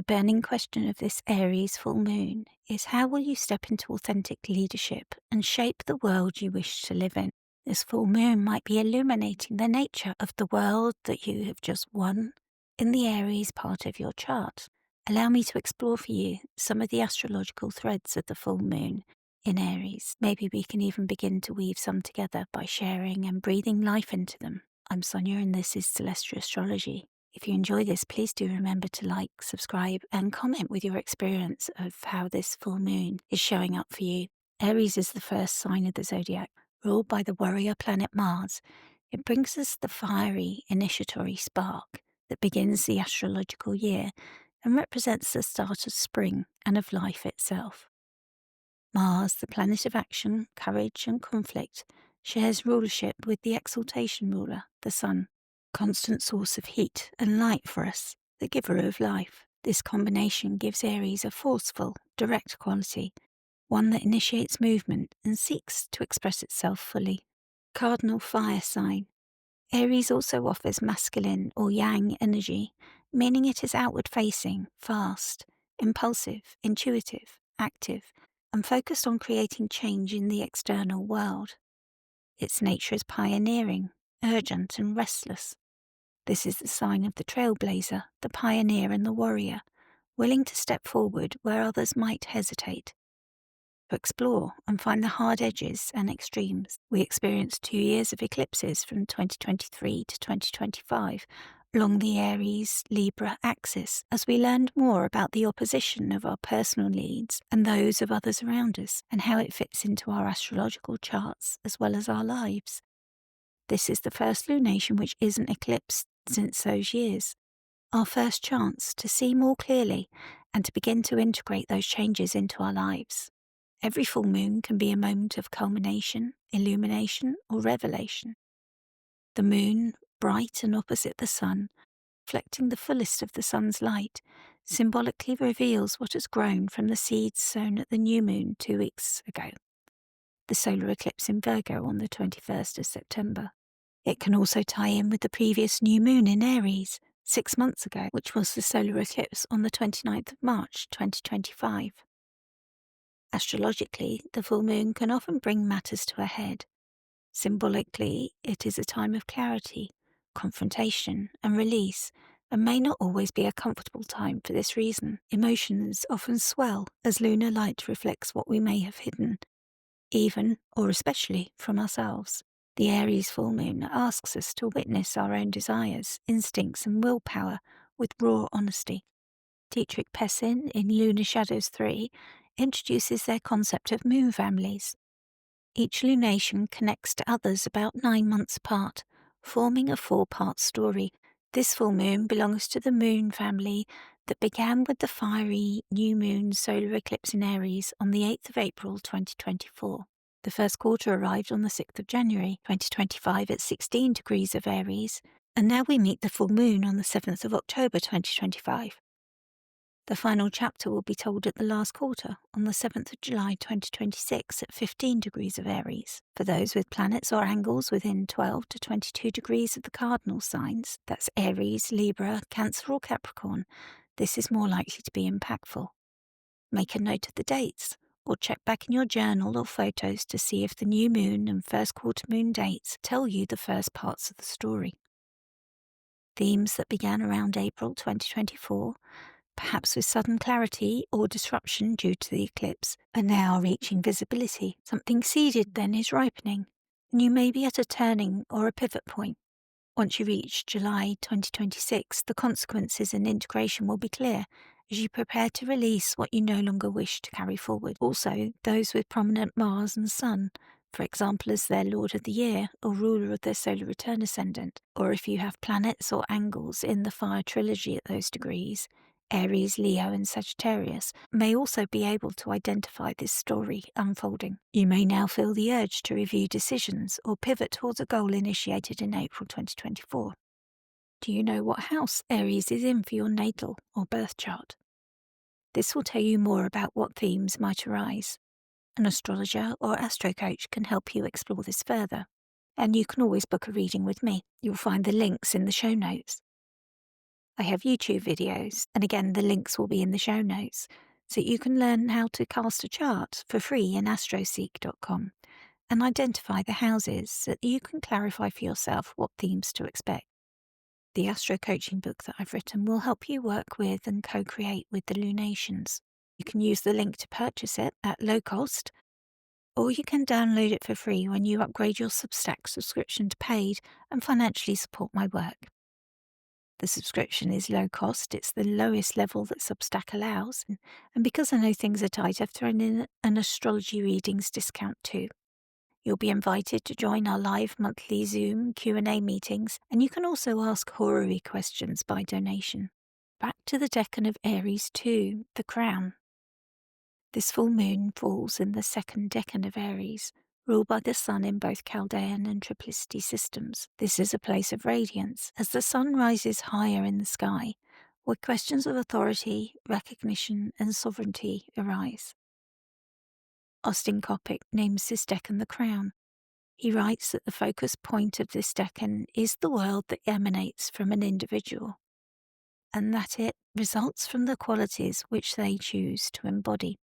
burning question of this Aries full moon is, how will you step into authentic leadership and shape the world you wish to live in? This full moon might be illuminating the nature of the world that you have just won in the Aries part of your chart. Allow me to explore for you some of the astrological threads of the full moon in Aries. Maybe we can even begin to weave some together by sharing and breathing life into them. I'm Sonia and this is Celestia Astrology. If you enjoy this, please do remember to like, subscribe, and comment with your experience of how this full moon is showing up for you. Aries is the first sign of the zodiac, ruled by the warrior planet Mars. It brings us the fiery initiatory spark that begins the astrological year and represents the start of spring and of life itself. Mars, the planet of action, courage, and conflict, shares rulership with the exaltation ruler, the Sun. Constant source of heat and light for us, the giver of life. This combination gives Aries a forceful, direct quality, one that initiates movement and seeks to express itself fully. Cardinal fire sign. Aries also offers masculine or yang energy, meaning it is outward-facing, fast, impulsive, intuitive, active, and focused on creating change in the external world. Its nature is pioneering, urgent, and restless. This is the sign of the trailblazer, the pioneer and the warrior, willing to step forward where others might hesitate. To explore and find the hard edges and extremes, we experienced 2 years of eclipses from 2023 to 2025 along the Aries-Libra axis as we learned more about the opposition of our personal needs and those of others around us and how it fits into our astrological charts as well as our lives. This is the first lunation which isn't eclipsed since those years, our first chance to see more clearly and to begin to integrate those changes into our lives. Every full moon can be a moment of culmination, illumination, or revelation. The moon, bright and opposite the sun, reflecting the fullest of the sun's light, symbolically reveals what has grown from the seeds sown at the new moon 2 weeks ago, the solar eclipse in Virgo on the 21st of September. It can also tie in with the previous new moon in Aries 6 months ago, which was the solar eclipse on the 29th of March 2025. Astrologically, the full moon can often bring matters to a head. Symbolically, it is a time of clarity, confrontation, and release, and may not always be a comfortable time for this reason. Emotions often swell as lunar light reflects what we may have hidden, even or especially from ourselves. The Aries full moon asks us to witness our own desires, instincts, and willpower with raw honesty. Dietrich Pessin in Lunar Shadows 3 introduces their concept of moon families. Each lunation connects to others about 9 months apart, forming a 4-part story. This full moon belongs to the moon family that began with the fiery new moon solar eclipse in Aries on the 8th of April 2024. The first quarter arrived on the 6th of January 2025 at 16 degrees of Aries, and now we meet the full moon on the 7th of October 2025. The final chapter will be told at the last quarter on the 7th of July 2026 at 15 degrees of Aries. For those with planets or angles within 12 to 22 degrees of the cardinal signs, that's Aries, Libra, Cancer or Capricorn, this is more likely to be impactful. Make a note of the dates, or check back in your journal or photos to see if the new moon and first quarter moon dates tell you the first parts of the story. Themes that began around April 2024, perhaps with sudden clarity or disruption due to the eclipse, are now reaching visibility. Something seeded then is ripening, and you may be at a turning or a pivot point. Once you reach July 2026, the consequences and integration will be clear as you prepare to release what you no longer wish to carry forward. Also, those with prominent Mars and Sun, for example as their Lord of the Year or ruler of their solar return ascendant, or if you have planets or angles in the fire trilogy at those degrees, Aries, Leo and Sagittarius, may also be able to identify this story unfolding. You may now feel the urge to review decisions or pivot towards a goal initiated in April 2024. Do you know what house Aries is in for your natal or birth chart? This will tell you more about what themes might arise. An astrologer or astro coach can help you explore this further, and you can always book a reading with me. You'll find the links in the show notes. I have YouTube videos, and again, the links will be in the show notes, so you can learn how to cast a chart for free in astroseek.com and identify the houses so that you can clarify for yourself what themes to expect. The Astro Coaching book that I've written will help you work with and co-create with the lunations. You can use the link to purchase it at low cost, or you can download it for free when you upgrade your Substack subscription to paid and financially support my work. The subscription is low cost, it's the lowest level that Substack allows, and because I know things are tight, I've thrown in an Astrology Readings discount too. You'll be invited to join our live monthly Zoom Q&A meetings, and you can also ask horary questions by donation. Back to the decan of Aries 2, the Crown. This full moon falls in the second decan of Aries, ruled by the sun in both Chaldean and Triplicity systems. This is a place of radiance, as the sun rises higher in the sky, where questions of authority, recognition, and sovereignty arise. Austin Coppock names this decan the Crown. He writes that the focus point of this decan is the world that emanates from an individual, and that it results from the qualities which they choose to embody.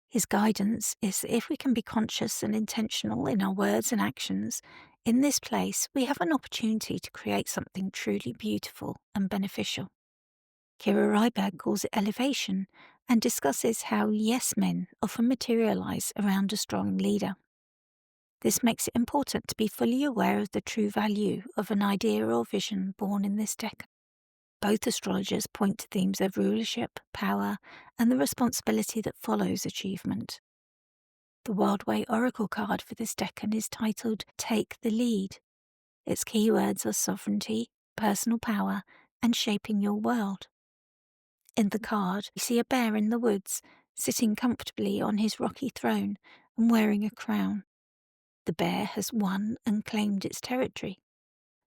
His guidance is that if we can be conscious and intentional in our words and actions, in this place we have an opportunity to create something truly beautiful and beneficial. Kira Ryberg calls it elevation and discusses how yes men often materialize around a strong leader. This makes it important to be fully aware of the true value of an idea or vision born in this decan. Both astrologers point to themes of rulership, power, and the responsibility that follows achievement. The Wild Way Oracle card for this decan is titled Take the Lead. Its keywords are sovereignty, personal power, and shaping your world. In the card, we see a bear in the woods, sitting comfortably on his rocky throne and wearing a crown. The bear has won and claimed its territory.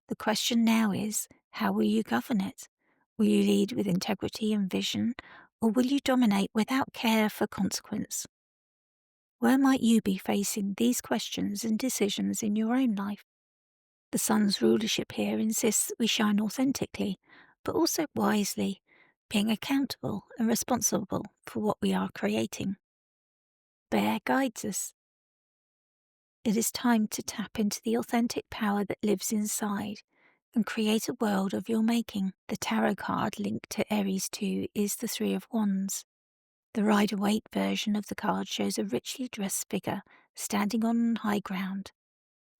The question now is, how will you govern it? Will you lead with integrity and vision, or will you dominate without care for consequence? Where might you be facing these questions and decisions in your own life? The sun's rulership here insists that we shine authentically, but also wisely, being accountable and responsible for what we are creating. Bear guides us. It is time to tap into the authentic power that lives inside and create a world of your making. The tarot card linked to Aries 2 is the Three of Wands. The Rider-Waite version of the card shows a richly dressed figure standing on high ground.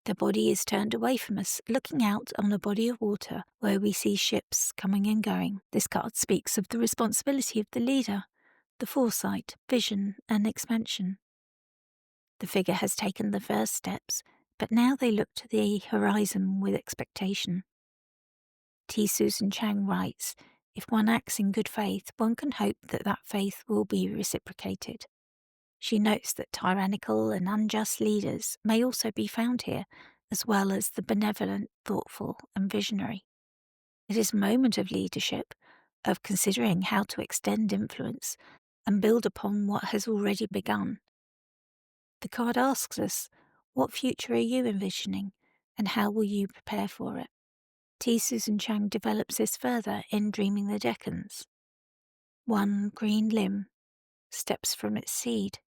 Their body is turned away from us, looking out on a body of water where we see ships coming and going. This card speaks of the responsibility of the leader, the foresight, vision, and expansion. The figure has taken the first steps, but now they look to the horizon with expectation. T. Susan Chang writes, if one acts in good faith, one can hope that that faith will be reciprocated. She notes that tyrannical and unjust leaders may also be found here, as well as the benevolent, thoughtful, and visionary. It is a moment of leadership, of considering how to extend influence and build upon what has already begun. The card asks us, what future are you envisioning, and how will you prepare for it? T. Susan Chang develops this further in Dreaming the Decans. One green limb steps from its seed.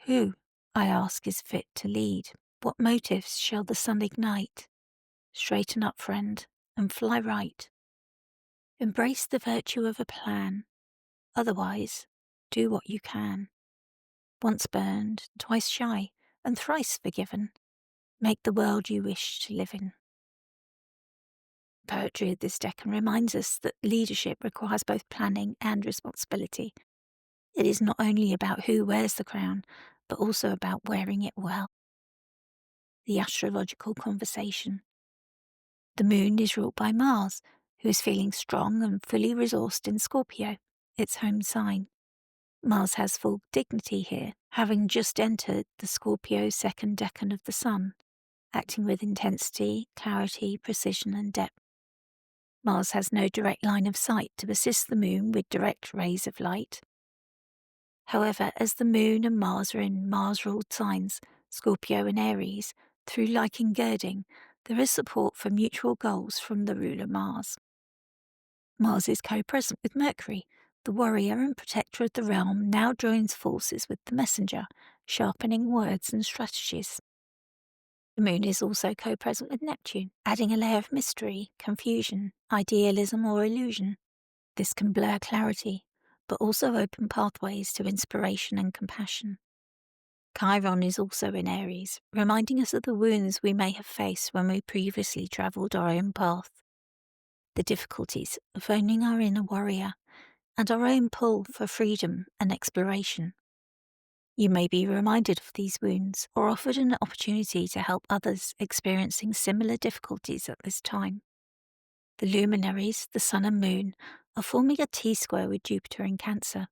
Who, I ask, is fit to lead? What motives shall the sun ignite? Straighten up, friend, and fly right. Embrace the virtue of a plan. Otherwise, do what you can. Once burned, twice shy, and thrice forgiven. Make the world you wish to live in. Poetry of this decan reminds us that leadership requires both planning and responsibility. It is not only about who wears the crown, but also about wearing it well. The astrological conversation. The moon is ruled by Mars, who is feeling strong and fully resourced in Scorpio, its home sign. Mars has full dignity here, having just entered the Scorpio second decan of the sun, acting with intensity, clarity, precision, and depth. Mars has no direct line of sight to assist the moon with direct rays of light. However, as the moon and Mars are in Mars-ruled signs, Scorpio and Aries, through liking girding, there is support for mutual goals from the ruler Mars. Mars is co-present with Mercury. The warrior and protector of the realm now joins forces with the messenger, sharpening words and strategies. The moon is also co-present with Neptune, adding a layer of mystery, confusion, idealism or illusion. This can blur clarity, but also open pathways to inspiration and compassion. Chiron is also in Aries, reminding us of the wounds we may have faced when we previously travelled our own path. The difficulties of owning our inner warrior and our own pull for freedom and exploration. You may be reminded of these wounds or offered an opportunity to help others experiencing similar difficulties at this time. The luminaries, the Sun and Moon, are forming a T-square with Jupiter in Cancer.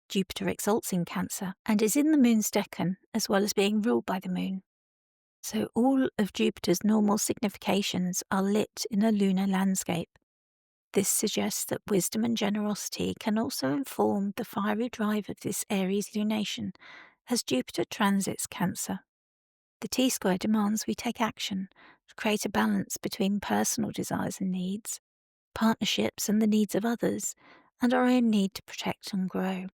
Jupiter exalts in Cancer and is in the Moon's Deccan as well as being ruled by the Moon. So all of Jupiter's normal significations are lit in a lunar landscape. This suggests that wisdom and generosity can also inform the fiery drive of this Aries lunation as Jupiter transits Cancer. The T-square demands we take action to create a balance between personal desires and needs, partnerships and the needs of others, and our own need to protect and grow.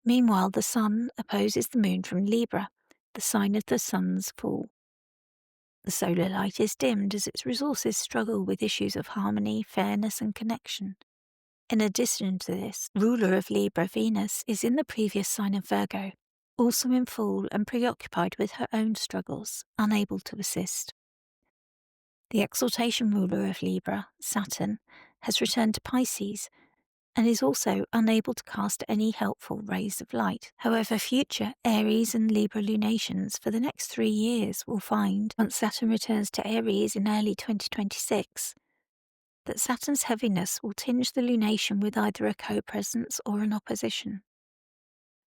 Meanwhile, the Sun opposes the Moon from Libra, the sign of the Sun's fall. The solar light is dimmed as its resources struggle with issues of harmony, fairness and connection. In addition to this, ruler of Libra, Venus, is in the previous sign of Virgo, also in fall and preoccupied with her own struggles, unable to assist. The exaltation ruler of Libra, Saturn, has returned to Pisces and is also unable to cast any helpful rays of light. However, future Aries and Libra lunations for the next 3 years will find, once Saturn returns to Aries in early 2026, that Saturn's heaviness will tinge the lunation with either a co-presence or an opposition.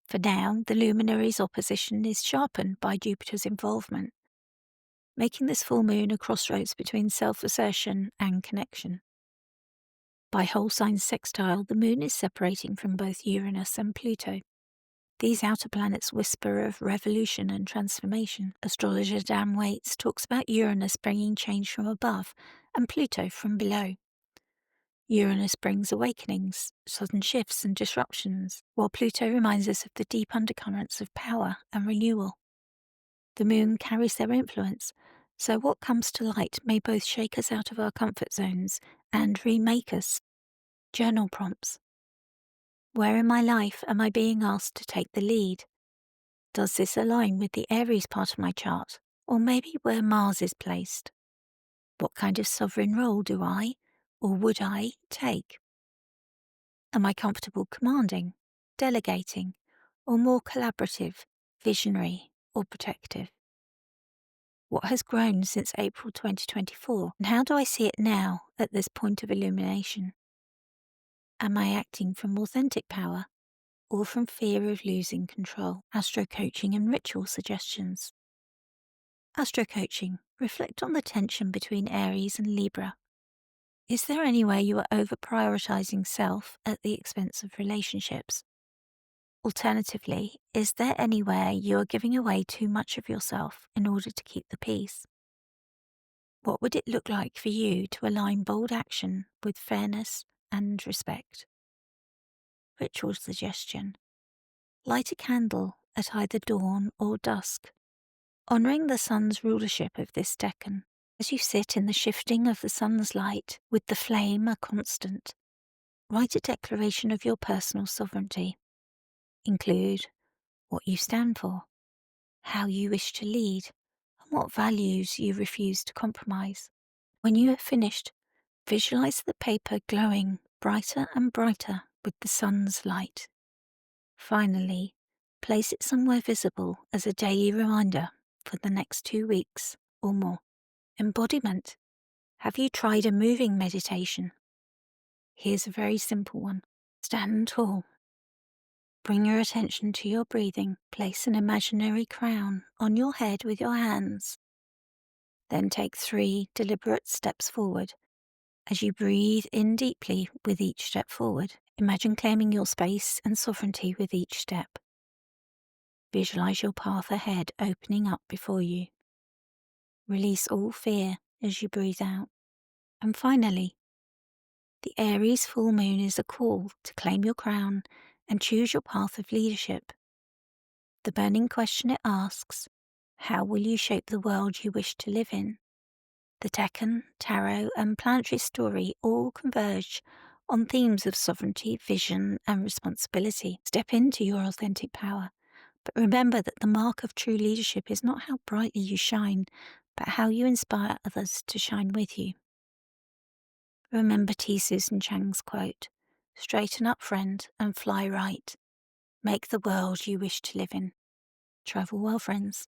For now, the luminary's opposition is sharpened by Jupiter's involvement, making this full moon a crossroads between self-assertion and connection. By whole sign sextile, the moon is separating from both Uranus and Pluto. These outer planets whisper of revolution and transformation. Astrologer Dan Waits talks about Uranus bringing change from above and Pluto from below. Uranus brings awakenings, sudden shifts and disruptions, while Pluto reminds us of the deep undercurrents of power and renewal. The moon carries their influence, so what comes to light may both shake us out of our comfort zones and remake us. Journal prompts. Where in my life am I being asked to take the lead? Does this align with the Aries part of my chart, or maybe where Mars is placed? What kind of sovereign role do I, or would I, take? Am I comfortable commanding, delegating, or more collaborative, visionary, or protective? What has grown since April 2024, and how do I see it now at this point of illumination? Am I acting from authentic power, or from fear of losing control? Astro coaching and ritual suggestions. Astro coaching. Reflect on the tension between Aries and Libra. Is there any way you are over-prioritizing self at the expense of relationships? Alternatively, is there anywhere you are giving away too much of yourself in order to keep the peace? What would it look like for you to align bold action with fairness and respect? Ritual suggestion. Light a candle at either dawn or dusk, honouring the sun's rulership of this decan. As you sit in the shifting of the sun's light with the flame a constant, write a declaration of your personal sovereignty. Include what you stand for, how you wish to lead, and what values you refuse to compromise. When you have finished, visualize the paper glowing brighter and brighter with the sun's light. Finally, place it somewhere visible as a daily reminder for the next 2 weeks or more. Embodiment. Have you tried a moving meditation? Here's a very simple one. Stand tall. Bring your attention to your breathing. Place an imaginary crown on your head with your hands. Then take 3 deliberate steps forward. As you breathe in deeply with each step forward, imagine claiming your space and sovereignty with each step. Visualize your path ahead opening up before you. Release all fear as you breathe out. And finally, The Aries Full Moon is a call to claim your crown and choose your path of leadership. The burning question it asks, how will you shape the world you wish to live in? The Deccan, tarot, and planetary story all converge on themes of sovereignty, vision, and responsibility. Step into your authentic power, but remember that the mark of true leadership is not how brightly you shine, but how you inspire others to shine with you. Remember T. Susan Chang's quote, "Straighten up, friend, and fly right. Make the world you wish to live in." Travel well, friends.